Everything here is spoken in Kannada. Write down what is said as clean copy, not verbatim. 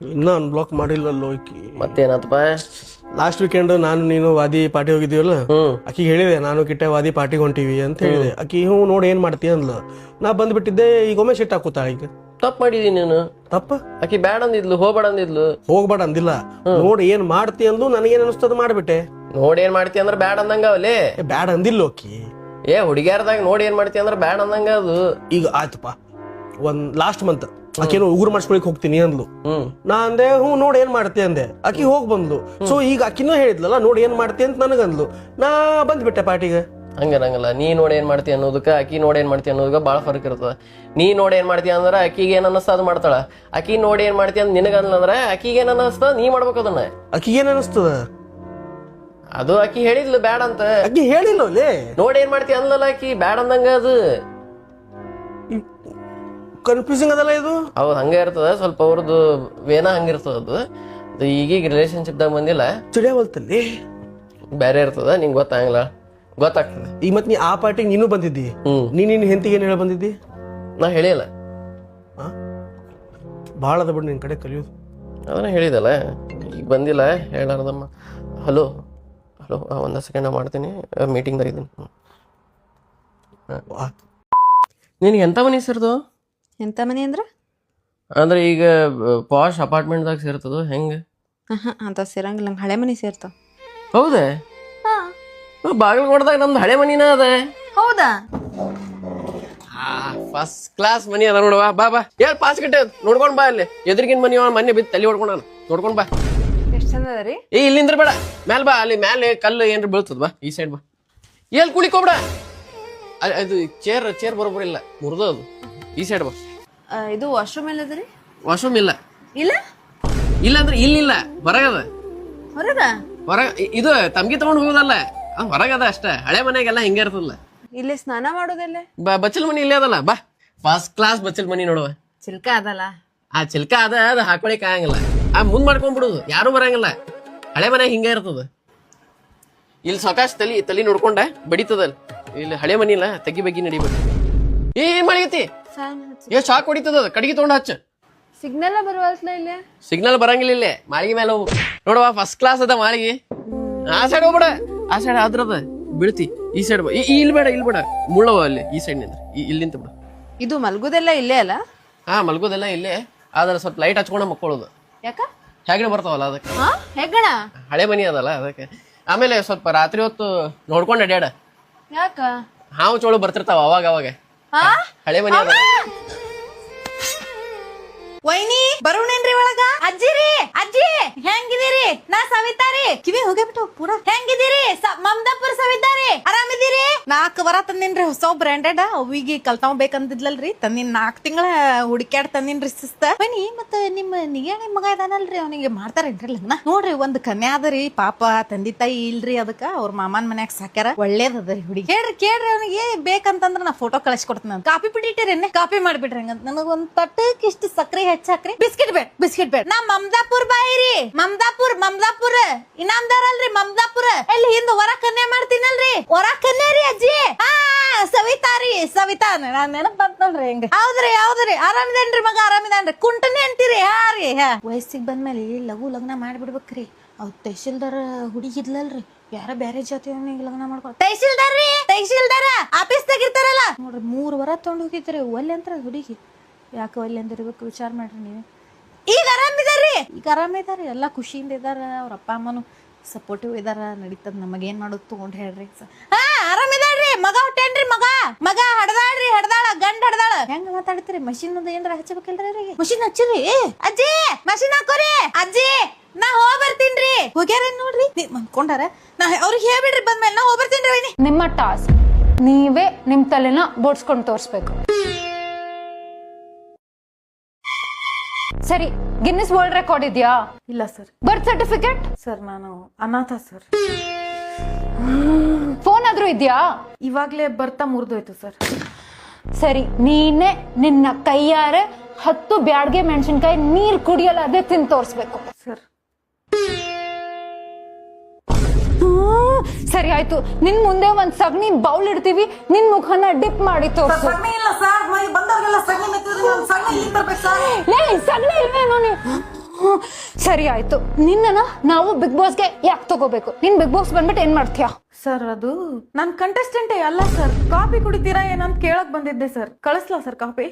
ಇನ್ನೂ ಅನ್ಬ್ಲಾಕ್ ಮಾಡಿಲ್ಲಲ್ಲೋ ಆಕಿ. ಮತ್ತೇನತ್ತಪ್ಪ? ಲಾಸ್ಟ್ ವೀಕೆಂಡ್ ನಾನು ನೀನು ವಾದಿ ಪಾರ್ಟಿ ಹೋಗಿದ್ದೀವಲ್ಲ, ಆಕಿಗೆ ಹೇಳಿದೆ ನಾನು ಕಿಟ್ಟೆ ವಾದಿ ಪಾರ್ಟಿಗೆ ಹೊಂಟಿವಿ ಅಂತ ಹೇಳಿದೆ. ಆಕಿ ಹ್ಞೂ ನೋಡಿ ಏನ್ ಮಾಡ್ತೀಯ ಅಂದ್ಲು. ನಾ ಬಂದ್ಬಿಟ್ಟಿದ್ದೆ. ಈಗ ಒಮ್ಮೆ ಸಿಟ್ಟು ಹಾಕುತ್ತಾಳ. ಈಗ ತಪ್ಪು ಮಾಡಿದೀನಿ ನೀನು. ತಪ್ಪ ಆಕಿ ಬ್ಯಾಡ ಅಂದಿದ್ಲು, ಹೋಗ್ಬೇಡ ಅಂದಿದ್ಲು. ಹೋಗ್ಬೇಡ ಅಂದಿಲ್ಲ, ನೋಡಿ ಏನ್ ಮಾಡ್ತಿ ಅಂದು ನನಗೇನ್ ಅನಿಸ್ತದ ಮಾಡ್ಬಿಟ್ಟೆ. ನೋಡಿ ಏನ್ ಮಾಡ್ತಿ ಅಂದ್ರ ಬ್ಯಾಡ ಅಂದಂಗ ಅವಲೇ. ಬ್ಯಾಡ ಅಂದಿಲ್ಲ ಆಕಿ. ಹುಡುಗ್ಯಾರದಾಗ ನೋಡಿ ಏನ್ ಮಾಡ್ತಿ ಅಂದ್ರ ಬ್ಯಾಡ ಅಂದಂಗ ಅದು. ಈಗ ಆಯ್ತಪ್ಪ, ಒಂದ್ ಲಾಸ್ಟ್ ಮಂತ್ ಆಕೇನು ಉಗುರು ಮಾಡಿಸ್ಕೊಳಿಕ್ ಹೋಗ್ತೀನಿ ಅಂದ್ಲು. ನಾ ಅಂದೆ ಹ್ಞೂ ನೋಡಿ ಏನ್ ಮಾಡ್ತಿ ಅಂದೆ. ಆಕಿ ಹೋಗ್ ಬಂದ್ಲು. ಸೊ ಈಗ ಆಕಿನೂ ಹೇಳಿದ್ಲಲ್ಲ ನೋಡಿ ಏನ್ ಮಾಡ್ತಿ ಅಂತ ನನಗಂದ್ಲು. ನಾ ಬಂದ್ಬಿಟ್ಟೆ ಪಾರ್ಟಿಗೆ. ಹಂಗಲ್ಲ, ನೀ ನೋಡಿ ಏನ್ ಮಾಡ್ತಿ ಅನ್ನೋದಕ್ಕ ಆಕಿ ನೋಡಿ ಏನ್ ಮಾಡ್ತಿ ಅನ್ನೋದಕ್ಕ ಬಾಳ ಫರ್ಕ್ ಇರ್ತದ. ನೀ ನೋಡಿ ಏನ್ ಮಾಡ್ತಿ ಅಂದ್ರ ಆಕಿಗೆ ಏನ್ ಅನ್ನಿಸ್ತ ಅದ್ ಮಾಡ್ತಾಳ. ಆಕಿ ನೋಡಿ ಏನ್ ಮಾಡ್ತಿ ಅಂತ ನಿನಗಂದ್ರ ಆಕಿಗೆ ಏನ್ ಅನ್ನಿಸ್ತ ನೀ ಮಾಡ್ಬೇಕು ಅದನ್ನ. ಆಕಿಗೆ ಏನ್ ಅನಿಸ್ತದ? ಅದು ಆಕಿ ಹೇಳಿದ್ಲು ಬ್ಯಾಡ ಅಂತ. ಆಕಿ ಹೇಳಿಲ್ಲ ನೋಡಿ ಏನ್ ಮಾಡ್ತಿ ಅನ್ಲಲ್ಲ ಆಕಿ ಬ್ಯಾಡ ಅಂದಂಗ. ಅದು ಕನ್ಫ್ಯೂಸಿಂಗ್ ಅದಲ್ಲ ಇದು. ಹೌದು, ಹಂಗ ಇರ್ತದ ಸ್ವಲ್ಪ. ಅವ್ರದ್ದು ವೇನ ಹಂಗಿರ್ತದ. ಅದು ಈಗೀಗ ರಿಲೇಶನ್ಶಿಪ್ದಾಗ ಬಂದಿಲ್ಲ, ತಿಳಿಯವಲ್ತಲ್ಲಿ ಬೇರೆ ಇರ್ತದ. ನಿಂಗೆ ಗೊತ್ತಾಗಲ್ಲ, ಗೊತ್ತಾಗ್ತದೆ. ಈಗ ಮತ್ ನೀ ಆ ಪಾರ್ಟಿಗೆ ನೀನು ಬಂದಿದ್ದಿ. ನಿನ್ ಹೆಂಡತಿಗೆ ಏನ್ ಹೇಳ ಬಂದಿದ್ದಿ? ನಾ ಹೇಳಿಲ್ಲ. ಭಾಳ ಅದ ಬಿಡು ನಿನ್ ಕಡೆ ಕಲಿಯೋದು. ಅದನ್ನ ಹೇಳಿದಲ್ಲ, ಈಗ ಬಂದಿಲ್ಲ ಹೇಳಾರ್ದಮ್ಮ. ಹಲೋ ಹಲೋ, ಒಂದ ಸೆಕೆಂಡ್ ಮಾಡ್ತೀನಿ, ಮೀಟಿಂಗ್ದಾಗ ಇದ್ದೀನಿ. ನಿನಗೆ ಎಂತ ಮನೆ ಸೇರ್ತದ? ಎಂತ ಮನೆ ಅಂದ್ರ? ಅಂದ್ರೆ ಈಗ ಪಾಶ್ ಅಪಾರ್ಟ್ಮೆಂಟ್ದಾಗ ಸೇರ್ತದ ಹೆಂಗೆ? ಅಂತ ಸೇರಂಗಿಲ್ಲ, ನಂಗೆ ಹಳೆ ಮನೆ ಸೇರ್ತಾವ. ಹೌದಾ? ಬಾಗಲಕೋಟದಾಗ ನಮ್ದು ಹಳೆ ಮನಿನ ಅದ. ಹೌದಾ? ಫಸ್ಟ್ ಕ್ಲಾಸ್ ಮನಿ ಅದ ನೋಡುವ. ಬಾ ಬಾ, ಹೇಳ್ ಪಾಸ್ ಗಂಟೆ ನೋಡ್ಕೊಂಡ್ ಬಾ. ಅಲ್ಲಿ ಎದುರಿಗಿನ ಮನಿ ಮೊನ್ನೆ ಬಿದ್ದು ತಲೆ ಹೊಡ್ಕೊಂಡ, ನೋಡ್ಕೊಂಡ್ ಬಾ. ಎಷ್ಟ್ ಚಂದ ಅದ ರೀ. ಇಲ್ಲಿಂದ್ರ ಬೇಡ, ಮ್ಯಾಲ ಬಾ. ಅಲ್ಲಿ ಮ್ಯಾಲೆ ಕಲ್ಲು ಏನ್ರ ಬೀಳ್ತದ. ಬಾ ಈ ಸೈಡ್ ಬಾ. ಎಲ್ಲಿ ಕುಳಿಕೋಬೇಡ. ಅದು ಚೇರ್ ಬರೋಬ್ಬರಿಲ್ಲ, ಮುರಿದೋದು. ಈ ಸೈಡ್ ಬಾ. ಇದು ವಾಶ್ರೂಮ್ ಎಲ್ಲ ಅದ ರೀ? ವಾಶ್ರೂಮ್ ಇಲ್ಲ. ಇಲ್ಲ ಇಲ್ಲ ಅಂದ್ರೆ ಇಲ್ಲಿಲ್ಲ, ಹೊರಗದ. ಹೊರಗ? ಹೊರಗ ಇದು ತಮ್ಗಿ ತಗೊಂಡ್ ಹೋಗೋದಲ್ಲ, ಹೊರಗದ ಅಷ್ಟ. ಹಳೆ ಮನೆಗೆಲ್ಲ ಹಿಂಗೆ ಇರ್ತದಲ್ಲ. ಇಲ್ಲಿ ಸ್ನಾನ ಮಾಡೋದೆಲ್ಲ? ಬಚ್ಚಲ್ ಮನಿ ಇಲ್ಲೇ ಅದಲ್ಲ. ಬಾ, ಫಸ್ಟ್ ಕ್ಲಾಸ್ ಬಚ್ಚಲ್ ಮನಿ ನೋಡುವ. ಚಿಲ್ಕ ಅದಲ್ಲ? ಆ ಚಿಲ್ಕ ಅದ, ಅದು ಹಾಕೊಳಿಕ್ ಆಗಂಗಿಲ್ಲ. ಮುಂದ್ ಮಾಡ್ಕೊಂಡ್ಬಿಡುದು, ಯಾರು ಬರಂಗಿಲ್ಲ. ಹಳೆ ಮನೆ ಹಿಂಗ ಇರ್ತದ. ಇಲ್ಲಿ ಸಾಕಾಶ ತಲಿ ನೋಡ್ಕೊಂಡ ಬಡಿತದಲ್. ಇಲ್ಲಿ ಹಳೆ ಮನಿ ಇಲ್ಲ, ತಗ್ಗಿ ಬಗ್ಗಿ ನಡಿಬೇಕು. ಏನ್ ಮಾಡೈತಿ? ಶಾಕ್ ಹೊಡಿತದ. ಕಡಿಗೆ ತಗೊಂಡ್ ಹಚ್ಚ. ಸಿಗ್ನಲ್ ಬರುವಲ್ಸ್ಲ ಇಲ್ಲ? ಸಿಗ್ನಲ್ ಬರಂಗಿಲ್ಲ. ಇಲ್ಲೇ ಮಾಳಿಗೆ ಮೇಲೆ ಹೋಗು ನೋಡುವ. ಫಸ್ಟ್ ಕ್ಲಾಸ್ ಅದ ಮಾಳಿಗೆ. ಆ ಸೈಡ್ ಹೋಗ್ಬೇಡ, ಆ ಸೈಡ್ ಆದ್ರದ ಬೀಳ್ತಿ. ಈ ಸೈಡ್ ಬಾ. ಇಲ್ಲಿ ಬೇಡ, ಮುಳ್ಳವ ಅಲ್ಲಿ. ಈ ಸೈಡ್ ನಿಂದ್ರ, ಇಲ್ಲಿಂತ ಬಿಡ. ಇದು ಮಲ್ಗೋದೆಲ್ಲ ಇಲ್ಲೇ ಅಲ್ಲ? ಮಲ್ಗೋದೆಲ್ಲ ಇಲ್ಲೇ, ಆದ್ರೆ ಸ್ವಲ್ಪ ಲೈಟ್ ಹಚ್ಕೊಂಡ ಮಕ್ಕೊಳ್ಳೋದು. ಯಾಕ? ಹೆಗಣ ಬರ್ತಾವಲ್ಲ ಅದಕ್ಕೆ. ಹೆಗ್ಗಣ? ಹಳೆ ಮನಿ ಅದಲ್ಲ ಅದಕ್ಕೆ. ಆಮೇಲೆ ಸ್ವಲ್ಪ ರಾತ್ರಿ ಹೊತ್ತು ನೋಡ್ಕೊಂಡ್ ಅಡ್ಯಾಡ. ಯಾಕ? ಹಾವು ಚೋಳು ಬರ್ತಿರ್ತಾವ ಅವಾಗ. ಹಳೆ ಮನಿ ಅದ. ವೈನಿ ಬರೋಣೇನ್ರಿ ಒಳಗ? ಅಜ್ಜಿರಿ, ಅಜ್ಜಿ ಹೆಂಗಿದ್ದೀರಿ? ನಾ ಸವಿತಾರಿ. ಕಿವಿ ಹೋಗ್ಬಿಟ್ಟು ಪೂರ. ಹೆಂಗಿದ್ದೀರಿ? ಮಮದಾಪುರ ಸವಿತಾರಿ. ಆರಾಮಿದ್ದೀರಿ? 4 ವರ ತಂದಿನ್ರಿ ಹೊಸ ಬ್ರ್ಯಾಂಡೆಡ್. ಅವಿಗೆ ಕಲ್ತಾವ್ ಬೇಕಂದಿದ್ಲಲ್ರಿ, ತಂದಿನ್ 4 ತಿಂಗಳ ಹುಡುಕ್ಯಾಡ್ ತಂದಿನ್ರಿ ಶಿಸ್ತ. ವೈನಿ ಮತ್ತ ನಿಮ್ಮ ನಿಗೇಣಿ ಮಗ ಇದಾನಲ್ರಿ, ಅವನಿಗೆ ಮಾಡ್ತಾರೇನ್ರಿ ಲಗ್ನ? ನೋಡ್ರಿ ಒಂದ್ ಕನ್ಯಾ ಅದರಿ, ಪಾಪ ತಂದಿ ತಾಯಿ ಇಲ್ರಿ, ಅದಕ್ಕ ಅವ್ರ ಮಾಮನ್ ಮನ್ಯಾಗ ಸಾಕ್ಯಾರ. ಒಳ್ಳೇದದ್ರಿ ಹುಡುಗಿ. ಕೇಳ್ರಿ ಅವನಿಗೆ ಬೇಕಂತಂದ್ರ ನಾ ಫೋಟೋ ಕಳಿಸ್ಕೊಡ್ತೀನಿ. ಕಾಪಿ ಬಿಟ್ಟಿರೇನೆ, ಕಾಪಿ ಮಾಡ್ಬಿಡ್ರಿ. ಹಂಗ ನನಗ ಒಂದ್ ತಟ್ಟಕ್ ಇಷ್ಟು ಸಕ್ರಿ ಹೆಚ್ಚಾಕ್ರಿ. ಬಿಸ್ಕಿಟ್ ಬೇಡ. ನಾ ಮಮದಾಪುರ್ ಬಾಯಿರಿ. ಮಮದಾಪುರ್ ಇನಾಮ್ದಾರ ಅಲ್ರಿ. ಮಮದಾಪುರ ಎಲ್ಲಿ ಹಿಂದ ಹೊರ ಕನ್ಯಾ ಮಾಡ್ತೀನಲ್ರಿ, ಹೊರ ಕನ್ಯಾ ರೀ ಅಜ್ಜಿ. ಸವಿತಾ ನಾನ್ ನೆನಪ್ ಬಂತ ನೋಡ್ರಿ. ಹೆಂಗ? ಹೌದ್ರಿ. ಆರಾಮಿದೇನ್ರಿ ಮಗ? ಆರಾಮಿದಾನ್ರಿ. ಕುಂಟನೆ ಅಂತೀರಿ? ವಯಸ್ಸಿಗೆ ಬಂದ್ಮೇಲೆ ಲಘು ಲಗ್ನ ಮಾಡ್ಬಿಡ್ಬೇಕ್ರಿ. ಅವ್ ತಹಶೀಲ್ದಾರ್ ಹುಡುಗಿ ಇದ್ಲಲ್ರಿ, ಯಾರ ಬ್ಯಾರೆ ಜಾತಿಯವನಿಗೆ ಲಗ್ನ ಮಾಡ್ಕೊಂಡು. ತಹಶೀಲ್ದಾರ ಆಫೀಸ್ ತೆಗಿರ್ತಾರಲ್ಲ ನೋಡ್ರಿ, 3 ವರ ತಗೊಂಡ್ ಹೋಗಿದ್ರಿ. ಒಲ್ಲೆ ಅಂತ ಹುಡುಗಿ. ಯಾಕೆ ಒಲ್ಲೆ ಅಂದಿರ್ಬೇಕು ವಿಚಾರ ಮಾಡ್ರಿ ನೀವು. ಈಗ ಆರಾಮಿದಾರಿ, ಎಲ್ಲಾ ಖುಷಿಯಿಂದ ಇದಾರ. ಅವ್ರ ಅಪ್ಪ ಅಮ್ಮನು ಸಪೋರ್ಟಿವ್ ಇದಾರ. ನಡೀತದ. ನಮಗೇನ್ ಮಾಡೋದು ತಗೊಂಡ್ ಹೇಳ್ರಿ. ಆರಾಮಿದಾಳ್ರಿ. ಮಗ ಹುಟ್ಟೇನ್ರಿ. ಮಗ ಹಡ್ದಾಳ ಗಂಡ ಹಡ್ದಾಳ. ಹೆಂಗ ಮಾತಾಡ್ತೀರಿ? ಮಷಿನ್ ಏನ್ರ ಹಚ್ಚಬೇಕಲ್ರಿ ಅವ್ರಿಗೆ? ಮಷಿನ್ ಹಚ್ಚಿರಿ. ಅಜ್ಜಿ ಮಷಿನ್ ಹಾಕೋರಿ. ಅಜ್ಜಿ ನಾ ಬರ್ತೀನ್ರಿ. ಹೋಗ್ಯಾರೇನ್ ನೋಡ್ರಿ, ಮನ್ಕೊಂಡಾರ. ನಾ ಅವ್ರಿಗೆ ಹೇಳ್ಬಿಡ್ರಿ ಬಂದ್ಮೇಲೆ. ನಾ ಬರ್ತೀನ್ರಿ ವೈನಿ. ನಿಮ್ಮ ಟಾಸ್ಕ್ ನೀವೇ ನಿಮ್ ತಲೆನ ಬೋಡ್ಸ್ಕೊಂಡು ತೋರ್ಸ್ಬೇಕು. ಸರಿ, ಗಿನ್ನಿಸ್ ವರ್ಲ್ಡ್ ರೆಕಾರ್ಡ್ ಇದೆಯಾ? ಇಲ್ಲ ಸರ್. Birth certificate? ಸರ್ ನಾನು ಅನಾಥ ಸರ್. ಫೋನ್ ಆದ್ರೂ ಇದೆಯಾ? ಇವಾಗ್ಲೇ ಬರ್ತಾ ಮುರಿದೋಯ್ತು ಸರ್. ಸರಿ, ನೀನೆ ನಿನ್ನ ಕೈಯಾರೆ 10 ಬ್ಯಾಡ್ಗೆ ಮೆಣಸಿನ್ಕಾಯಿ ನೀರ್ ಕುಡಿಯಲ್ಲ ಅದೇ ತಿಂದು ತೋರ್ಸ್ಬೇಕು ಸರ್. ಸರಿ ಆಯ್ತು, ನಿನ್ ಮುಂದೆ ಒಂದ್ ಸಗಣಿ ಬೌಲ್ ಇಡ್ತೀವಿ, ನಿನ್ ಮುಖನ ಡಿಪ್ ಮಾಡಿ ತೋರ್ಸು. ಸಗಣಿ ಇಲ್ಲ ಸರ್, ಬಂದವ್ರಿಗೆಲ್ಲ ಸಗಣಿ ಮೆತ್ತಿದ್ರೆ ನಾನು ಸಗಣಿ ಇಲ್ಲಿ ತರ್ಬೇಕು ಸರ್. ಸಗಣಿ ಇಲ್ವೇನೋ ನೀವು? ಸರಿ ಆಯ್ತು, ನಿನ್ನನ ನಾವು ಬಿಗ್ ಬಾಸ್ಗೆ ಯಾಕೆ ತಗೋಬೇಕು? ನೀನ್ ಬಿಗ್ ಬಾಸ್ ಬಂದ್ಬಿಟ್ಟು ಏನ್ ಮಾಡ್ತೀಯಾ? ಸರ್ ಅದು ನಾನ್ ಕಂಟೆಸ್ಟೆಂಟೇ ಅಲ್ಲ ಸರ್. ಕಾಫಿ ಕುಡಿತೀರಾ ಏನಂತ ಕೇಳಕ್ ಬಂದಿದ್ದೆ ಸರ್. ಕಳಿಸ್ಲಾ sir coffee?